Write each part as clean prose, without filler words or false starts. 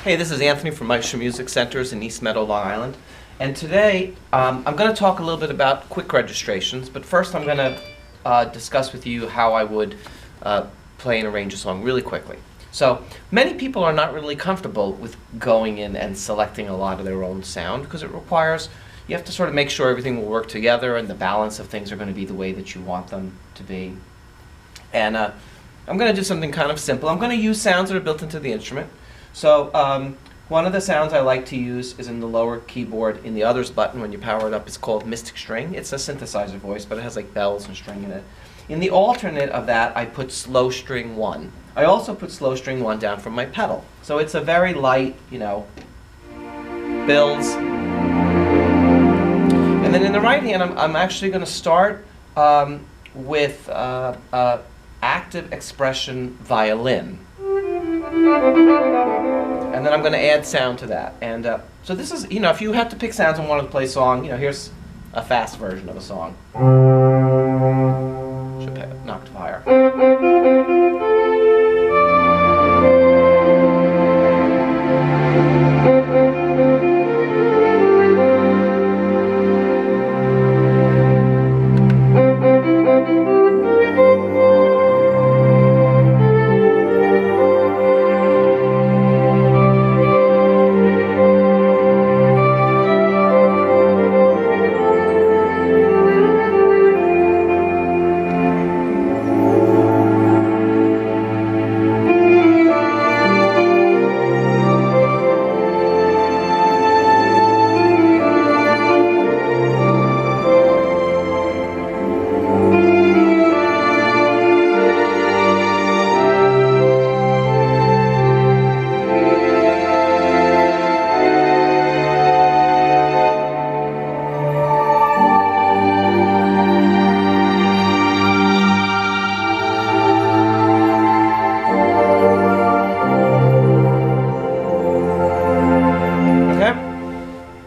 Hey, this is Anthony from Maestro Music Centers in East Meadow, Long Island. And today I'm going to talk a little bit about quick registrations, but first I'm going to discuss with you how I would play and arrange a song really quickly. So many people are not really comfortable with going in and selecting a lot of their own sound because it requires, you have to sort of make sure everything will work together and the balance of things are going to be the way that you want them to be. And I'm going to do something kind of simple. I'm going to use sounds that are built into the instrument. So one of the sounds I like to use is in the lower keyboard in the Others button when you power it up. It's called Mystic String. It's a synthesizer voice, but it has like bells and string in it. In the alternate of that, I put Slow String 1. I also put Slow String 1 down from my pedal. So it's a very light, bills. And then in the right hand, I'm actually going to start with active expression violin. And then I'm going to add sound to that. And so this is, if you have to pick sounds and want to play a song, here's a fast version of a song. Should play an octave higher.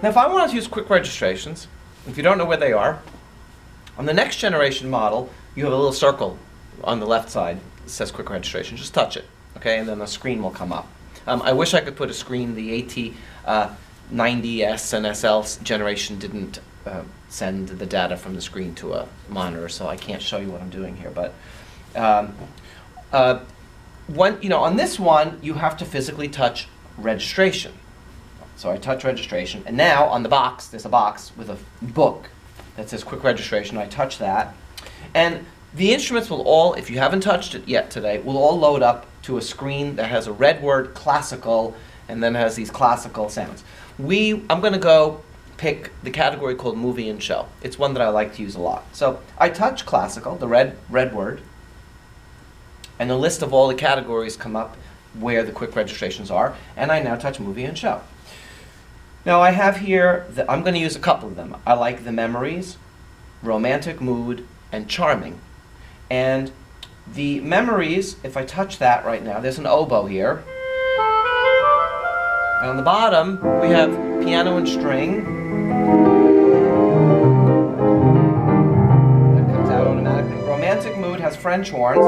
Now if I want to use quick registrations, if you don't know where they are, on the next generation model, you have a little circle on the left side that says quick registration. Just touch it, okay, and then a screen will come up. I wish I could put a screen. The AT-900 and SL generation didn't send the data from the screen to a monitor, so I can't show you what I'm doing here. But on this one, you have to physically touch registration. So I touch registration, and now on the box, there's a box with a book that says quick registration. I touch that, and the instruments will all, if you haven't touched it yet today, will all load up to a screen that has a red word, classical, and then has these classical sounds. I'm going to go pick the category called movie and show. It's one that I like to use a lot. So I touch classical, the red word, and a list of all the categories come up where the quick registrations are, and I now touch movie and show. Now I have here, I'm going to use a couple of them. I like the Memories, Romantic Mood, and Charming. And the Memories, if I touch that right now, there's an oboe here. And on the bottom, we have piano and string. That comes out automatically. Romantic Mood has French horns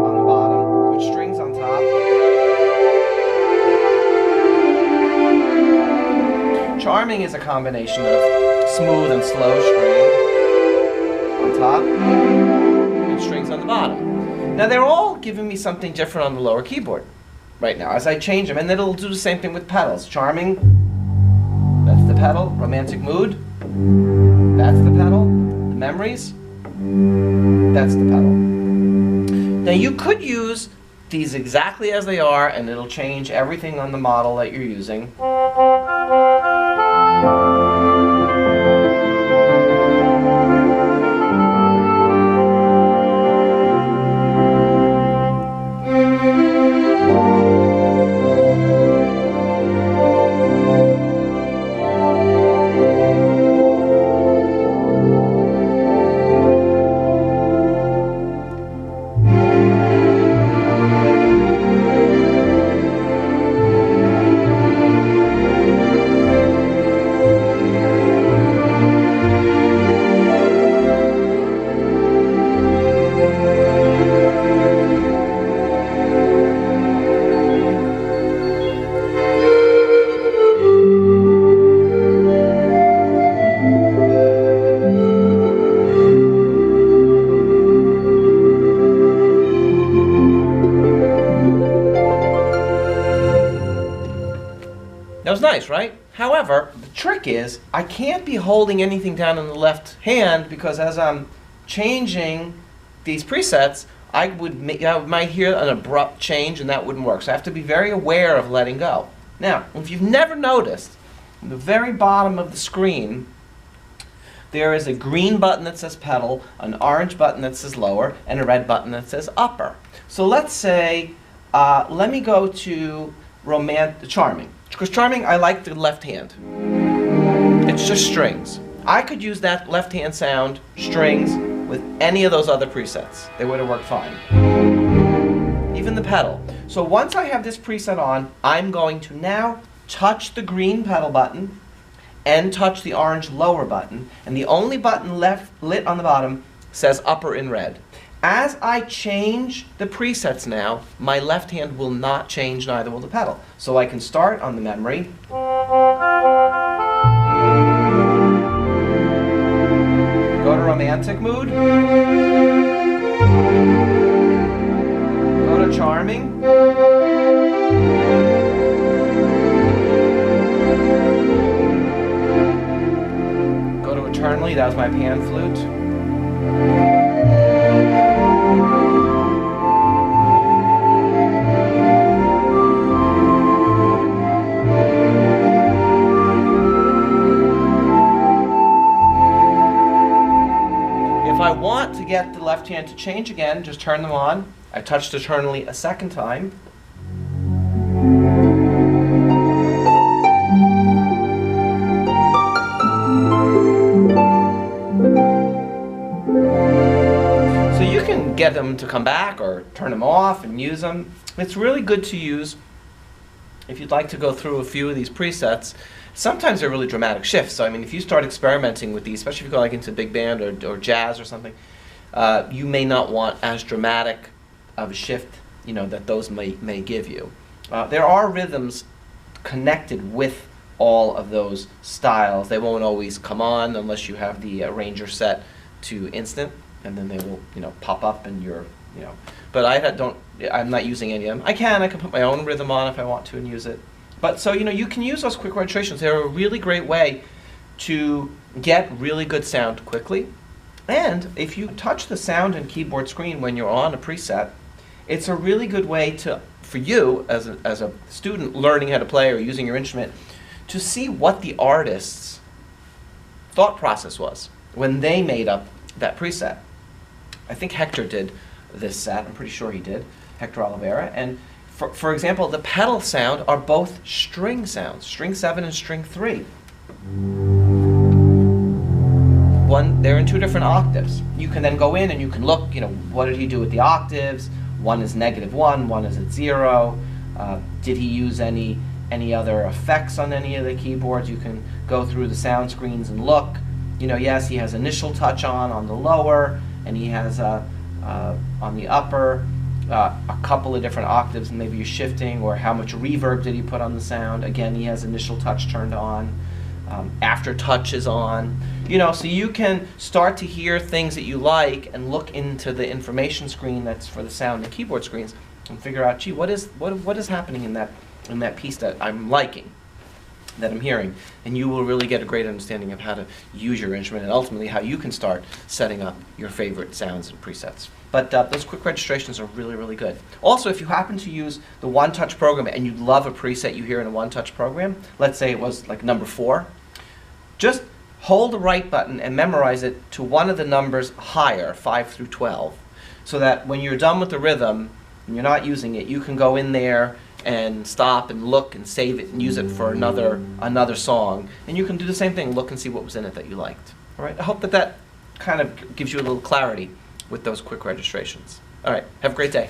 on the bottom, with strings on top. Charming is a combination of smooth and slow string on top and strings on the bottom. Now they're all giving me something different on the lower keyboard right now as I change them, and it'll do the same thing with pedals. Charming, that's the pedal. Romantic Mood, that's the pedal. The Memories, that's the pedal. Now you could use these exactly as they are, and it'll change everything on the model that you're using. nice, right? However, the trick is I can't be holding anything down in the left hand because as I'm changing these presets, I might hear an abrupt change and that wouldn't work. So I have to be very aware of letting go. Now, if you've never noticed, at the very bottom of the screen, there is a green button that says pedal, an orange button that says lower, and a red button that says upper. So let's say, let me go to Charming. Because Charming, I like the left hand. It's just strings. I could use that left hand sound, strings, with any of those other presets. They would have worked fine. Even the pedal. So once I have this preset on, I'm going to now touch the green pedal button and touch the orange lower button, and the only button left lit on the bottom says upper in red. As I change the presets now, my left hand will not change, neither will the pedal. So I can start on the memory. Go to romantic mood. Go to charming. Go to eternally, that was my pan flute. If I want to get the left hand to change again, just turn them on. I touched eternally a second time. So you can get them to come back or turn them off and use them. It's really good to use if you'd like to go through a few of these presets. Sometimes they're really dramatic shifts. So I mean, if you start experimenting with these, especially if you go like into big band or jazz or something, you may not want as dramatic of a shift, you know, that those may give you. There are rhythms connected with all of those styles. They won't always come on unless you have the arranger set to instant, and then they will, you know, pop up and you're, you know. But I'm not using any of them. I can put my own rhythm on if I want to and use it. But so, you know, you can use those quick registrations. They're a really great way to get really good sound quickly. And if you touch the sound and keyboard screen when you're on a preset, it's a really good way for you as a student learning how to play or using your instrument to see what the artist's thought process was when they made up that preset. I think Hector did this set. I'm pretty sure he did, Hector Oliveira. And for example, the pedal sound are both string sounds, string 7 and string 3. They're in 2 different octaves. You can then go in and you can look, you know, what did he do with the octaves? One is -1, one is at 0. Did he use any other effects on any of the keyboards? You can go through the sound screens and look. You know, yes, he has initial touch on the lower, and he has on the upper a couple of different octaves, and maybe you're shifting, or how much reverb did he put on the sound? Again, he has initial touch turned on. After touch is on. You know, so you can start to hear things that you like and look into the information screen that's for the sound and keyboard screens and figure out, gee, what is happening in that piece that I'm liking, that I'm hearing, and you will really get a great understanding of how to use your instrument and ultimately how you can start setting up your favorite sounds and presets. But those quick registrations are really, really good. Also, if you happen to use the one-touch program and you love a preset you hear in a one-touch program, let's say it was like number 4, just hold the right button and memorize it to one of the numbers higher, 5 through 12, so that when you're done with the rhythm and you're not using it, you can go in there and stop and look and save it and use it for another song. And you can do the same thing, look and see what was in it that you liked. All right, I hope that kind of gives you a little clarity with those quick registrations. All right, have a great day.